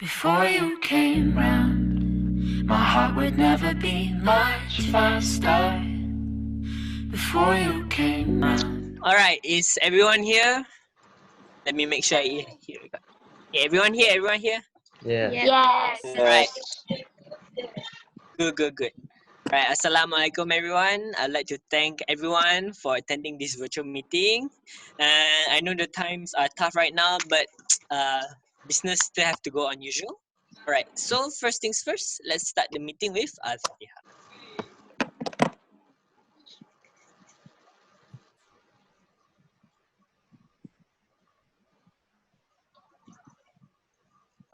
Before you came round, my heart would never beat much faster. Before you came round. Alright, is everyone here? Let me make sure I hear. Yeah, everyone here? Everyone here? Yeah. Yes. Right. Good. Right, Assalamualaikum everyone. I'd like to thank everyone for attending this virtual meeting. I know the times are tough right now, but business still have to go on usual. Alright, so first things first, let's start the meeting with Al-Fatiha.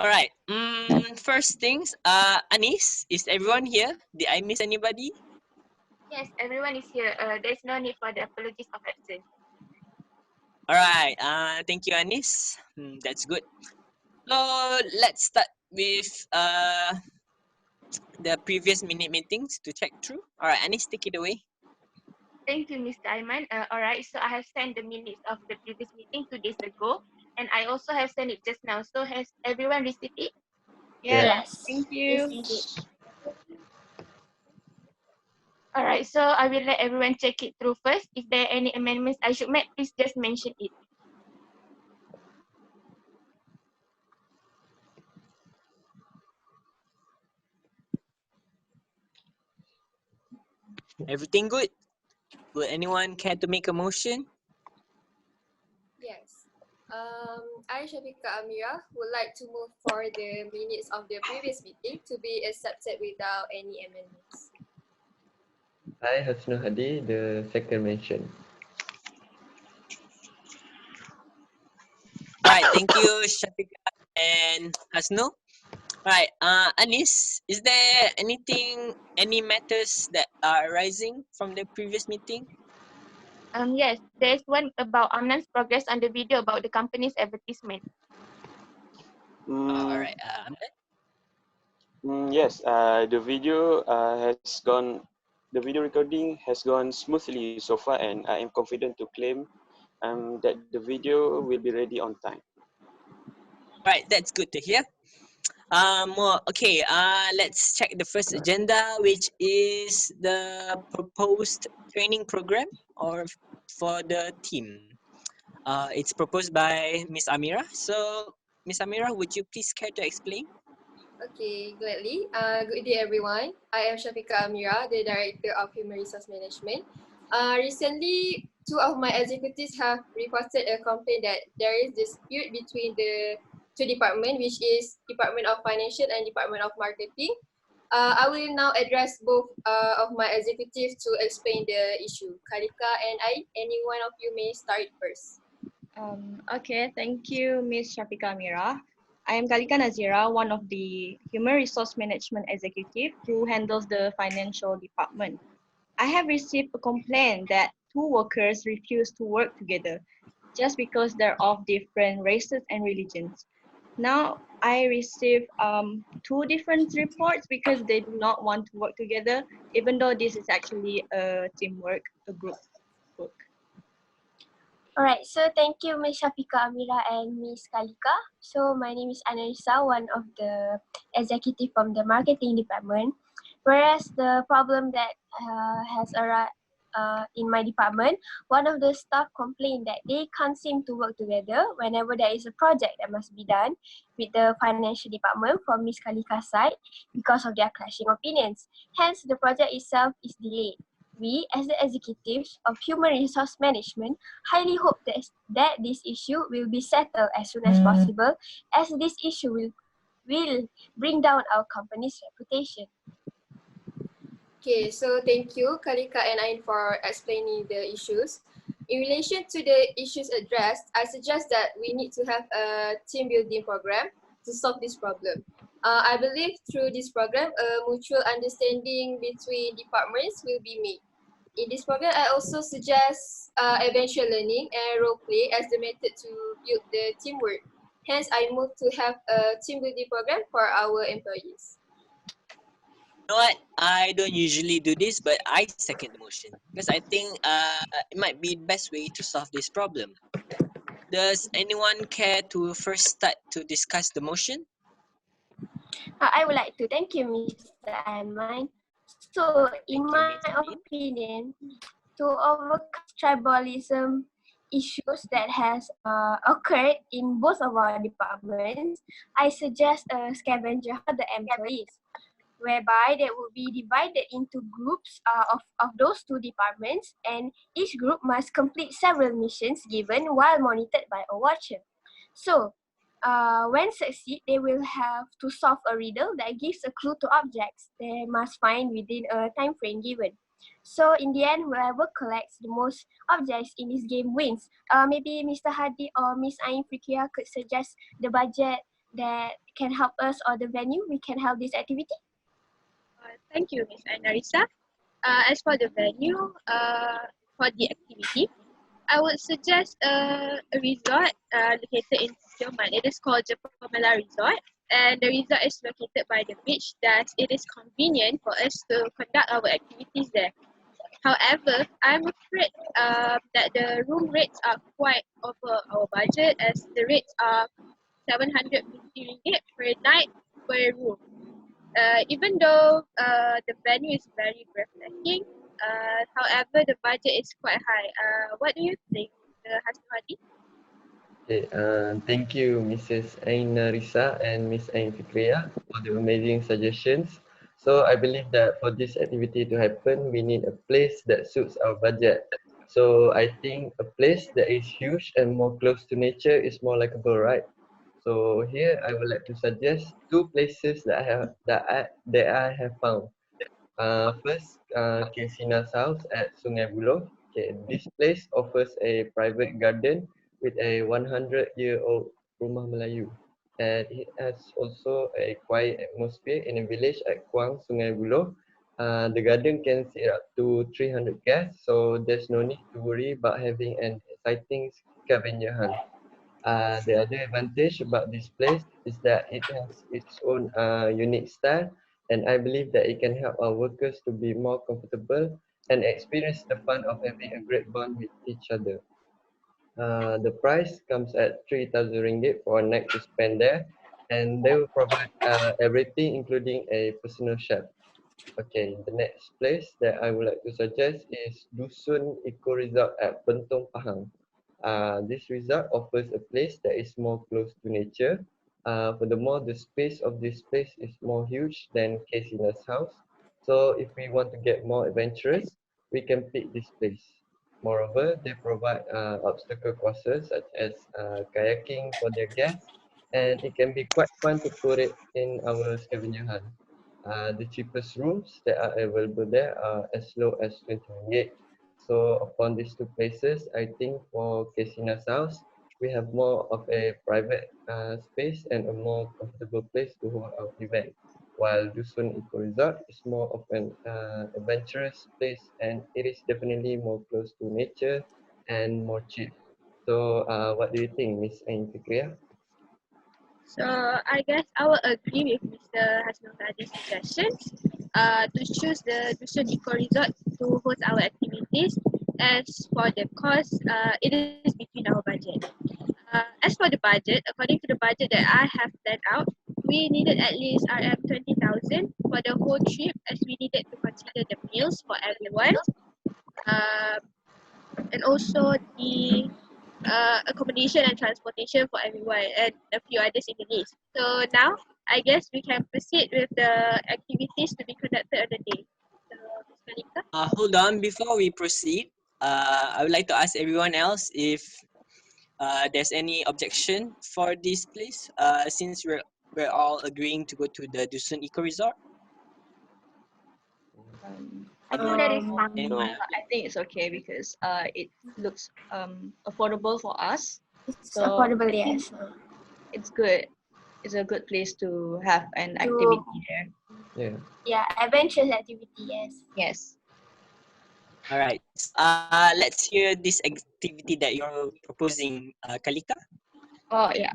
Alright, first things, Anis, is everyone here? Did I miss anybody? Yes, everyone is here. There's no need for the apologies of absence. Alright, thank you, Anis. That's good. So let's start with the previous minute meetings to check through. Alright, Anis, take it away. Thank you, Mr. Aiman. Alright, so I have sent the minutes of the previous meeting 2 days ago, and I also have sent it just now. So has everyone received it? Yes. Thank you. Alright, so I will let everyone check it through first. If there are any amendments I should make, please just mention it. Everything good? Would anyone care to make a motion? Yes. I, Syafiqah Amirah, would like to move for the minutes of the previous meeting to be accepted without any amendments. I, Hasnul Hadi, the second mention. Alright, thank you, Syafiqah and Hasnul. Alright, Anis, is there any matters that are arising from the previous meeting? Yes, there's one about Amnan's progress on the video about the company's advertisement. Alright, Amnan? Yes, the video the video recording has gone smoothly so far, and I am confident to claim that the video will be ready on time. Alright, that's good to hear. Okay, let's check the first agenda, which is the proposed training program for the team. It's proposed by Miss Amirah. So, Miss Amirah, would you please care to explain? Okay, gladly. Good day, everyone. I am Syafiqah Amirah, the Director of Human Resource Management. Recently, two of my executives have reported a complaint that there is dispute between the two departments, which is Department of Financial and Department of Marketing. I will now address both of my executives to explain the issue. Khaleeqa and I, any one of you may start first. Okay, thank you, Ms. Syafiqah Amirah. I am Khaleeqa Naazira, one of the Human Resource Management Executive who handles the financial department. I have received a complaint that two workers refuse to work together just because they're of different races and religions. Now, I received two different reports because they do not want to work together, even though this is actually a teamwork, a group work. Alright, so thank you Ms. Syafiqah Amirah and Ms. Khaleeqa. So my name is Ainarissa, one of the executive from the marketing department. Whereas the problem that has arrived in my department, one of the staff complained that they can't seem to work together whenever there is a project that must be done with the financial department from Ms. Khaleeqa's side because of their clashing opinions. Hence, the project itself is delayed. We, as the executives of Human Resource Management, highly hope that this issue will be settled as soon as possible, as this issue will bring down our company's reputation. Okay, so thank you, Khaleeqa and Ain, for explaining the issues. In relation to the issues addressed, I suggest that we need to have a team building program to solve this problem. I believe through this program, a mutual understanding between departments will be made. In this program, I also suggest adventure learning and role play as the method to build the teamwork. Hence, I move to have a team building program for our employees. You know what? I don't usually do this, but I second the motion because I think it might be the best way to solve this problem. Does anyone care to first start to discuss the motion? I would like to thank you, Mr. Aiman. So, in Thank you, my Miss Hadi. opinion, to overcome tribalism issues that has occurred in both of our departments, I suggest a scavenger hunt for the employees, whereby they will be divided into groups of those two departments, and each group must complete several missions given while monitored by a watcher. So, when succeed, they will have to solve a riddle that gives a clue to objects they must find within a time frame given. So in the end, whoever collects the most objects in this game wins. Maybe Mr. Hadi or Miss Ain Fikriyah could suggest the budget that can help us, or the venue we can help this activity. Thank you, Miss Ainarissa. As for the venue, for the activity, I would suggest a resort located in Jerman. It is called Diploma Resort, and the resort is located by the beach, thus it is convenient for us to conduct our activities there. However, I'm afraid that the room rates are quite over our budget, as the rates are 750 ringgit per night per room. Even though the venue is very breathtaking, however, the budget is quite high. What do you think, Hasnul Hadi? Okay, thank you, Mrs. Ainarissa and Miss Ain Fikriyah for the amazing suggestions. So I believe that for this activity to happen, we need a place that suits our budget. So I think a place that is huge and more close to nature is more likable, right? So here I would like to suggest two places that I have found. First, Kesina's house at Sungai Buloh. Okay, this place offers a private garden with a 100-year-old rumah Melayu. And it has also a quiet atmosphere in a village at Kuang, Sungai Buloh. The garden can seat up to 300 guests, so there's no need to worry about having an exciting scavenger hunt. The other advantage about this place is that it has its own unique style, and I believe that it can help our workers to be more comfortable and experience the fun of having a great bond with each other. The price comes at 3,000 ringgit for a night to spend there, and they will provide everything, including a personal chef. Okay, the next place that I would like to suggest is Dusun Eco Resort at Bentong Pahang. This resort offers a place that is more close to nature. Furthermore, the space of this place is more huge than Casina's house. So if we want to get more adventurous, we can pick this place. Moreover, they provide obstacle courses such as kayaking for their guests, and it can be quite fun to put it in our scavenger hunt. The cheapest rooms that are available there are as low as 20 ringgit. So upon these two places, I think for Casina's house, we have more of a private space and a more comfortable place to hold our event. While Dusun Eco Resort is more of an adventurous place, and it is definitely more close to nature and more cheap. So what do you think, Miss Ain Fikriyah? So I guess I will agree with Mr. Hasnul Hadi's suggestions to choose the Dusun Eco Resort to host our activities. As for the cost, it is between our budget. As for the budget, according to the budget that I have planned out, we needed at least RM 20,000 for the whole trip, as we needed to consider the meals for everyone, uh, and also the accommodation and transportation for everyone, and a few others in the list. So now, I guess we can proceed with the activities to be conducted on the day. So, Ms. Khaleeqa? Hold on, before we proceed, I would like to ask everyone else if there's any objection for this place, since we're all agreeing to go to the Dusun Eco Resort. I think that is Um, fine. Anyone? I think it's okay because it looks affordable for us. It's So affordable, I think yes. it's good. It's a good place to have an To- activity there. Yeah. Yeah, adventurous activity, yes. Yes. All right. Let's hear this activity that you're proposing, Khaleeqa. Oh yeah.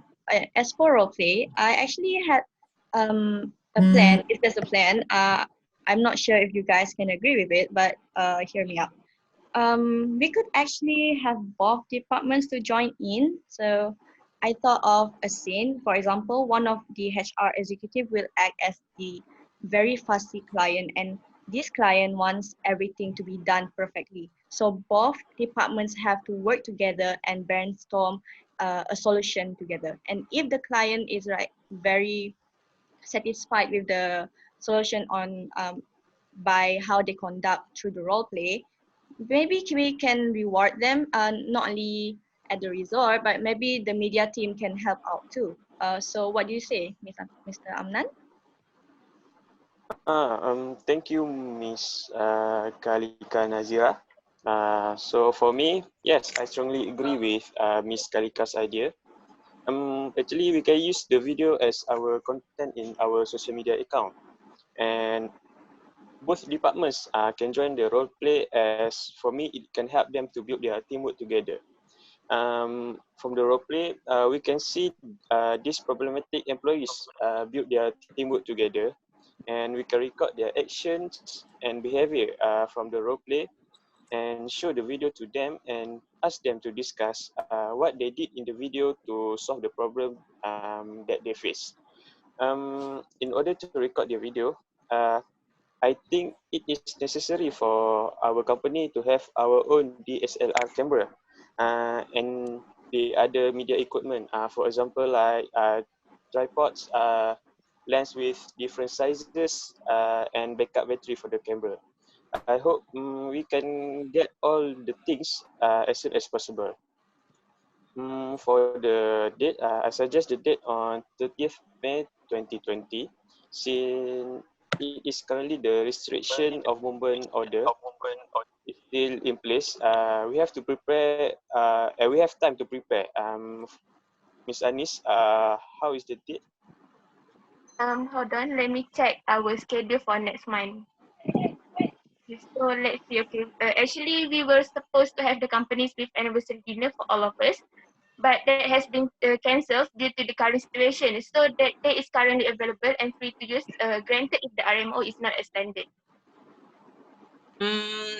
As for roleplay, I actually had a plan. If there's a plan, I'm not sure if you guys can agree with it, but hear me out. We could actually have both departments to join in. So I thought of a scene. For example, one of the HR executive will act as the very fussy client, and this client wants everything to be done perfectly. So both departments have to work together and brainstorm a solution together. And if the client is very satisfied with the solution on by how they conduct through the role play, maybe we can reward them not only at the resort, but maybe the media team can help out too. So what do you say, Mr. Amnan? Thank you, Miss Khaleeqa Naazira. So for me, yes, I strongly agree with Miss Khaleeqa's idea. Actually, we can use the video as our content in our social media account, and both departments can join the role play. As for me, it can help them to build their teamwork together. From the role play, we can see these problematic employees build their teamwork together, and we can record their actions and behavior from the role play and show the video to them and ask them to discuss what they did in the video to solve the problem that they face. In order to record the video, I think it is necessary for our company to have our own DSLR camera and the other media equipment. For example, like tripods, lens with different sizes, and backup battery for the camera. I hope we can get all the things as soon as possible. For the date, I suggest the date on 30th May 2020, since it is currently the restriction of movement order is still in place. We have to prepare, and we have time to prepare. Ms. Anis, how is the date? Hold on, let me check our schedule for next month. So let's see, okay. Actually, we were supposed to have the company's 5th anniversary dinner for all of us, but that has been cancelled due to the current situation. So that date is currently available and free to use, granted if the RMO is not extended.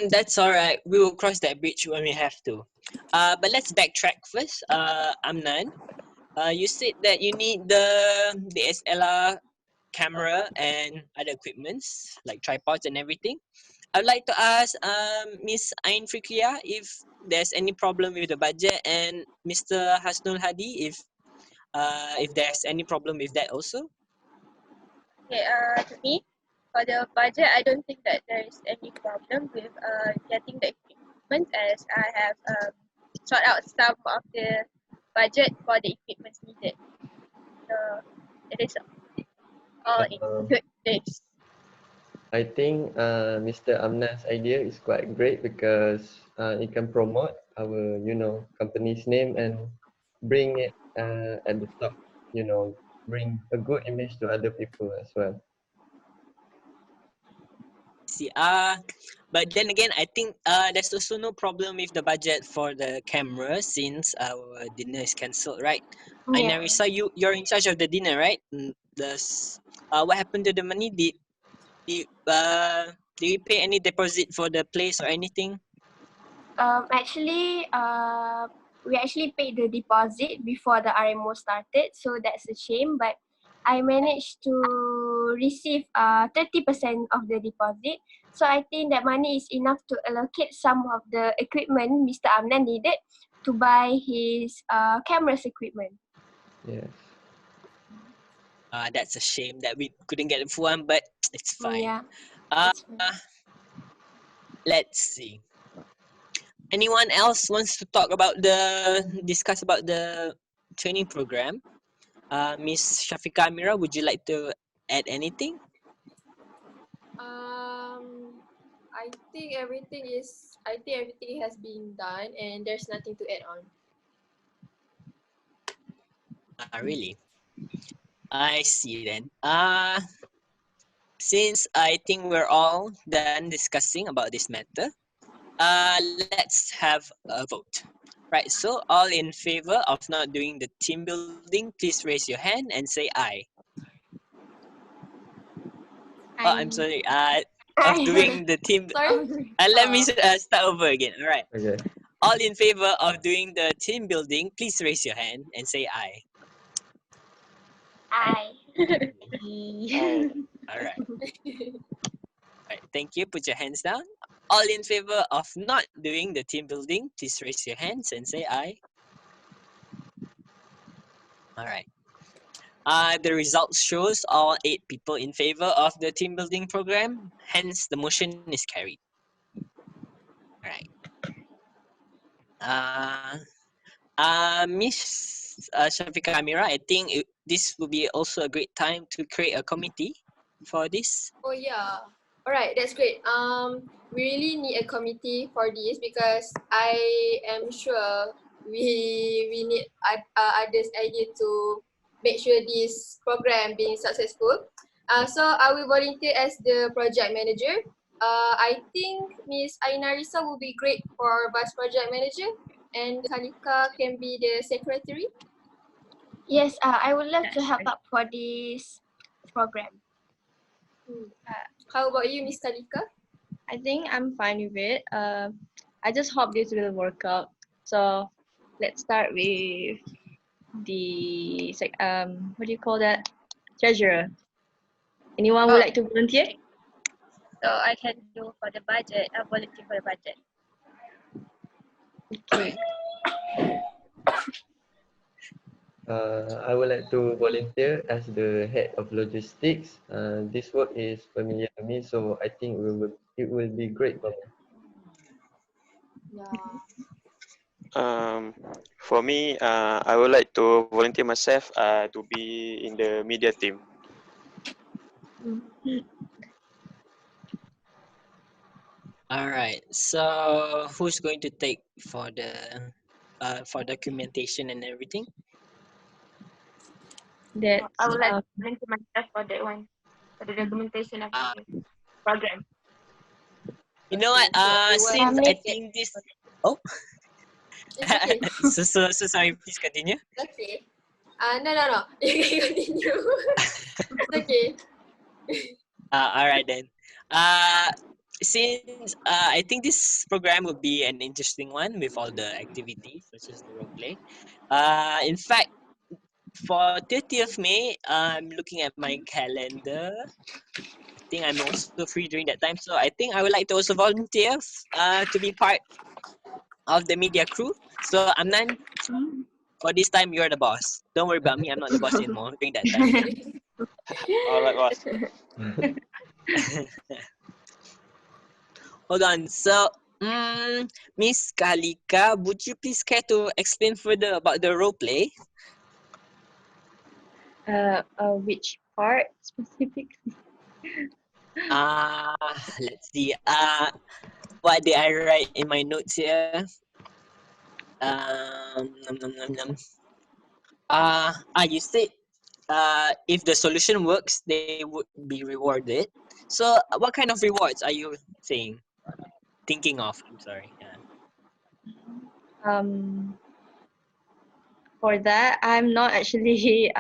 That's all right. We will cross that bridge when we have to. But let's backtrack first. Amnan, you said that you need the DSLR camera and other equipments like tripods and everything. I'd like to ask Miss Ain Fikriyah if there's any problem with the budget, and Mr. Hasnul Hadi if there's any problem with that also. Okay, to me, for the budget, I don't think that there is any problem with getting the equipment, as I have sought out some of the budget for the equipment needed. So it is all in good place. I think Mr. Amna's idea is quite great because it can promote our, company's name and bring it at the top, bring a good image to other people as well. See, but then again, I think there's also no problem with the budget for the camera since our dinner is cancelled, right? Yeah. Ainarissa, you're in charge of the dinner, right? What happened to the money? Did you pay any deposit for the place or anything? Actually, we actually paid the deposit before the RMO started, so that's a shame. But I managed to receive 30% of the deposit, so I think that money is enough to allocate some of the equipment Mr. Amnan needed to buy his camera's equipment. Yes. That's a shame that we couldn't get the full one, but it's fine. Yeah. It's fine. Let's see. Anyone else wants to discuss about the training program? Miss Syafiqah Amirah, would you like to add anything? I think everything has been done and there's nothing to add on. Really? I see then. Since I think we're all done discussing about this matter, let's have a vote. Right, so all in favor of not doing the team building, please raise your hand and say aye. Oh, I'm sorry. Of doing the team. Sorry. Let me start over again. All right. Okay. All in favor of doing the team building, please raise your hand and say aye. Aye. All right. Alright, thank you. Put your hands down. All in favor of not doing the team building, please raise your hands and say aye. Alright. The results shows all 8 people in favor of the team building program. Hence, the motion is carried. Alright. Miss Syafiqah Amirah, I think this will be also a great time to create a committee for this. Oh yeah. Alright, that's great. We really need a committee for this because I am sure we need others' idea to make sure this program being successful. So I will volunteer as the project manager. I think Miss Ainarissa will be great for vice project manager, and Khaleeqa can be the secretary. Yes, I would love to help out for this program. How about you, Miss Khaleeqa? I think I'm fine with it. I just hope this will work out. So let's start with the what do you call that? Treasurer. Anyone would like to volunteer? So I can do for the budget, volunteer for the budget. Okay. I would like to volunteer as the head of logistics. This work is familiar to me, so I think it will be great for me. For me, I would like to volunteer myself to be in the media team. All right. So who's going to take for documentation and everything? That I would like to volunteer myself for that one, for the documentation of the program. You know what? Since I think this. Oh. It's okay. so sorry. Please continue. Okay. No. You can continue. It's okay. All right then. Since I think this program will be an interesting one with all the activities such as the role play. In fact, for 30th May, I'm looking at my calendar. I think I'm also free during that time, so I think I would like to also volunteer to be part of the media crew. So Amnan, for this time you're the boss. Don't worry about me. I'm not the boss anymore during that time. All right, boss. Hold on. So, Miss Khaleeqa, would you please care to explain further about the role play? Which part specifically? Let's see. What did I write in my notes here? You said if the solution works, they would be rewarded. So, what kind of rewards are you thinking of? I'm sorry. For that, I'm not actually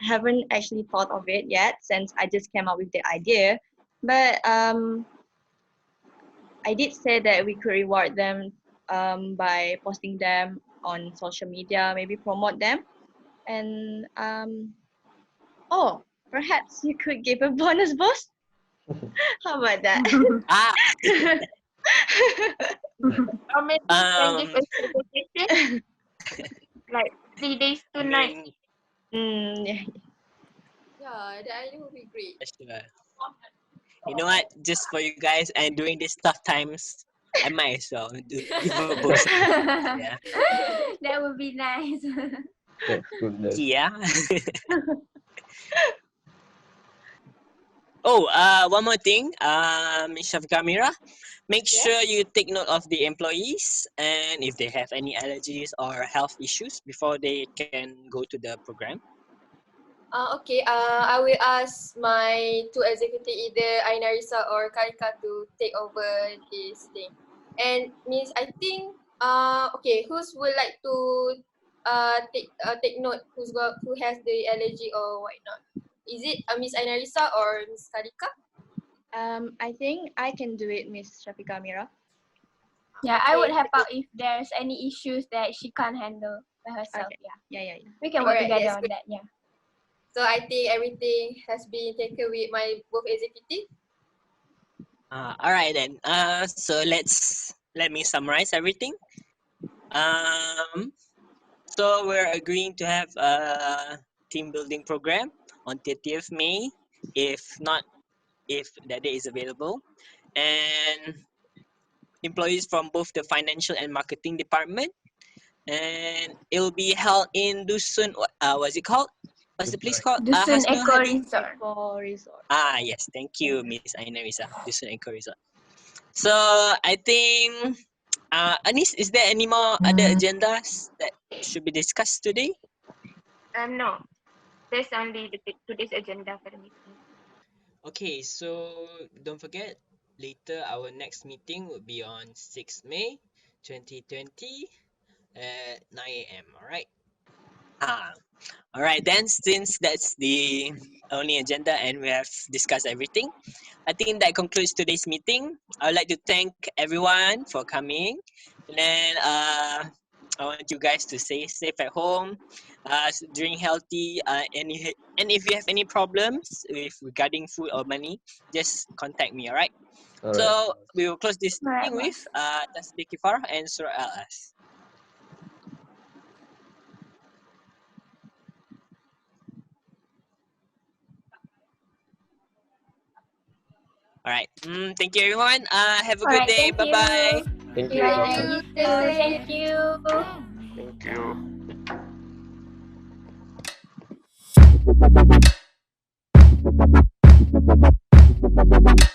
haven't actually thought of it yet since I just came up with the idea. But I did say that we could reward them by posting them on social media, maybe promote them, and perhaps you could give a bonus, boss. How about that? Or maybe you can give us a vacation, like 3 days, 2 nights. Yeah. Yeah, the idea would be great. Sure. You know what? Just for you guys, and during these tough times, I might as well give a bonus. Yeah. That would be nice. That's good. Yeah. One more thing, Ms. Syafiqah Amirah, make sure you take note of the employees and if they have any allergies or health issues before they can go to the program. Okay. I will ask my 2 executive, either Ainarissa or Khaleeqa, to take over this thing. And Miss, I think okay, who's would like to take note who has the allergy or whatnot? Is it Miss Ainarissa or Miss Khaleeqa? I think I can do it, Miss Syafiqah Amirah. Yeah, I would Okay. help out if there's any issues that she can't handle by herself. Okay. Yeah, Yeah. we can work Alright, together that's on good. that. Yeah. So I think everything has been taken with my both executive. All right then. So let me summarize everything. So we're agreeing to have a team building program on 30th May, if not, if that day is available, and employees from both the financial and marketing department, and it'll be held in Dusun. What's it called? What's the place called? Dusun Hasnul, Eco Hadi? Resort. For resort. Yes, thank you, Miss Ainarissa. Dusun Eco Resort. So I think, Anis, is there any more other agendas that should be discussed today? No, there's only today's agenda for the meeting. Okay, so don't forget, later our next meeting will be on 6 May 2020 at 9 a.m. Alright? Alright then, since that's the only agenda and we have discussed everything, I think that concludes today's meeting. I would like to thank everyone for coming. And then I want you guys to stay safe at home, drink healthy, and if you have any problems with regarding food or money, just contact me, alright? Alright. So we will close this Alright, meeting with Tasbih Kifarah and Surah Al-As. Alright. Thank you everyone. Have a good Alright, day. thank Bye bye. you. Thank you. Yeah, you too. Thank you. Thank you.